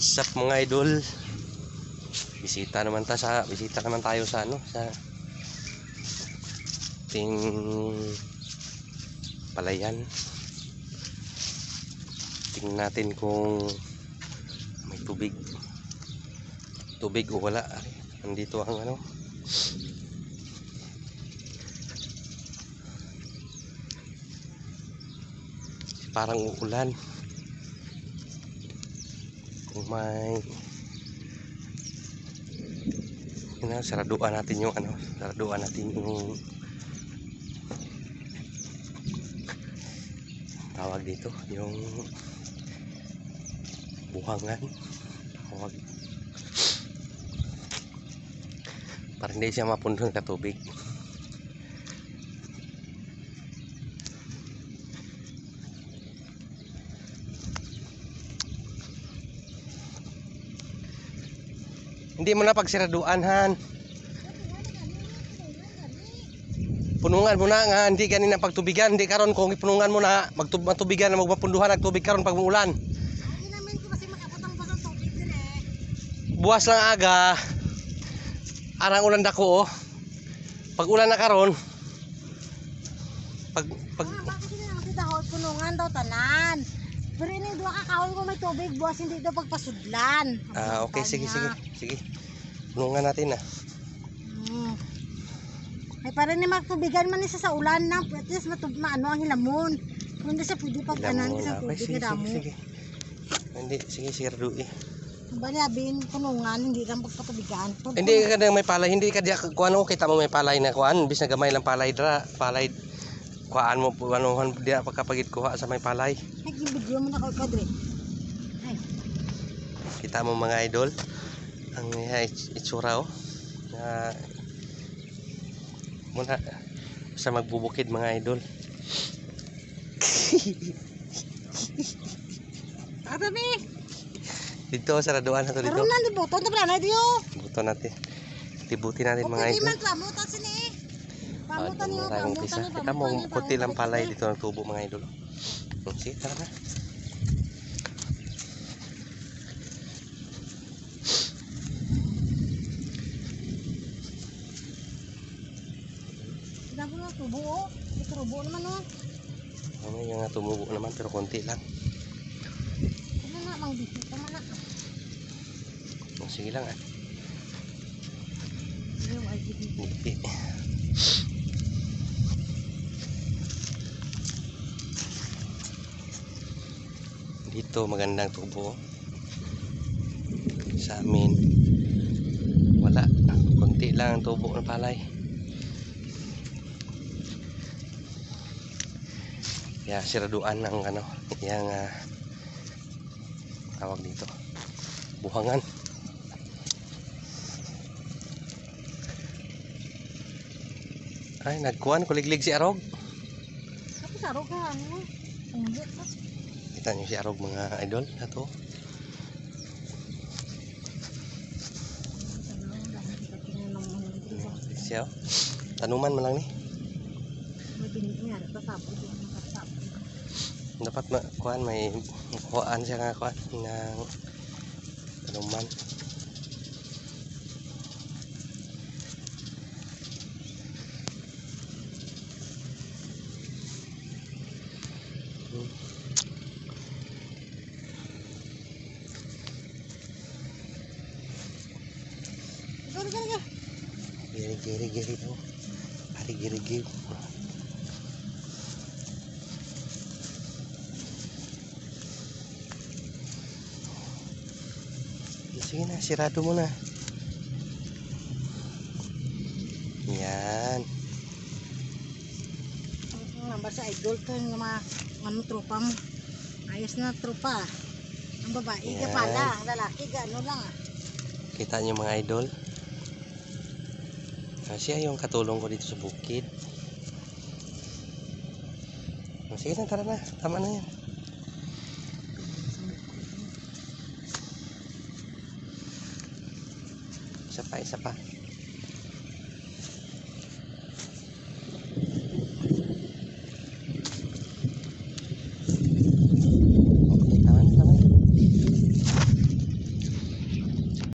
What's up mga idol? Bisita naman tayo sa sa ting palayan. Tingnan natin kung may tubig o wala. Nandito ang parang uulan. Kung may saraduan natin yung tawag dito, yung buhangan, para hindi siya mapuno ng tubig. Hindi mo na pagsiraduan, Han. Punungan mo na nga, hindi ganina pagtubigan, hindi karon kung ipunungan mo na matubigan na magpapunduhan ang tubig karon pag umulan. Buwas lang aga. Arang ulan dako, oh. Pag ulan na karon, pag punungan daw tanan. Pero ini dua ka kaon ko may tubig, buwas hindi daw pagpasudlan. Okay, sige. Punungan natin na. Ay para ni magtubigan man isa sa ulan na, at least maano ang hilamon. Kung hindi sa pwede pagtanan sa tubig na damo. Sige. Hindi, sige sirduin. Bali abin punungan, hindi lang pagpatubigan. Hindi ka may palay, hindi ka diya kuan o kita mo may palay na kuan, bis na gamay lang palay kuan mo anuhan diya pagkapagit kuha sa may palay. Ay video mo na ko kadre. Ay. Kita mo mga idol ang itsura na muna sa magbubukid mga idol. Ata mi. Dito sa raduan na to dito. Karon na di buton ta pala diyo. Buton natin. Tibuti natin mga idol. Hindi man pamutan sini. Pamutan niyo, pamutan. Kita mo kuti lang palay dito ng tubo mga idol. Sige, tara na. Dapat na tubo, oh. Ito tubo naman, oh. May nga tumubo naman pero konti lang. Ano na, mang bisip ka man na. Sige lang ah. Yung Nipi. Dito magandang tubo. Sa amin wala, konti lang ang tubo ng palay. Siraduan ng yang tawag dito, buhangan. Ay, nagkuhan kuliglig si Arog. Ako sa Arog ka, ano? Kita niyo si Arog mga idol na to. Siya, tanuman mo lang ni. Dapat kuhan may kuhaan siya nga kuhan ng tanuman. Giri daw. Hari giri. Sige na, sirado mo na. Yan. Nambah sa idol to yung mga tropa mo. Ayos na tropa. Ang babae ka pala, ang lalaki gano lang ah. Kita niyo mga idol. Siya yung katulong ko dito sa bukid. Sige na, tara na. Tama na yan. Isa pa.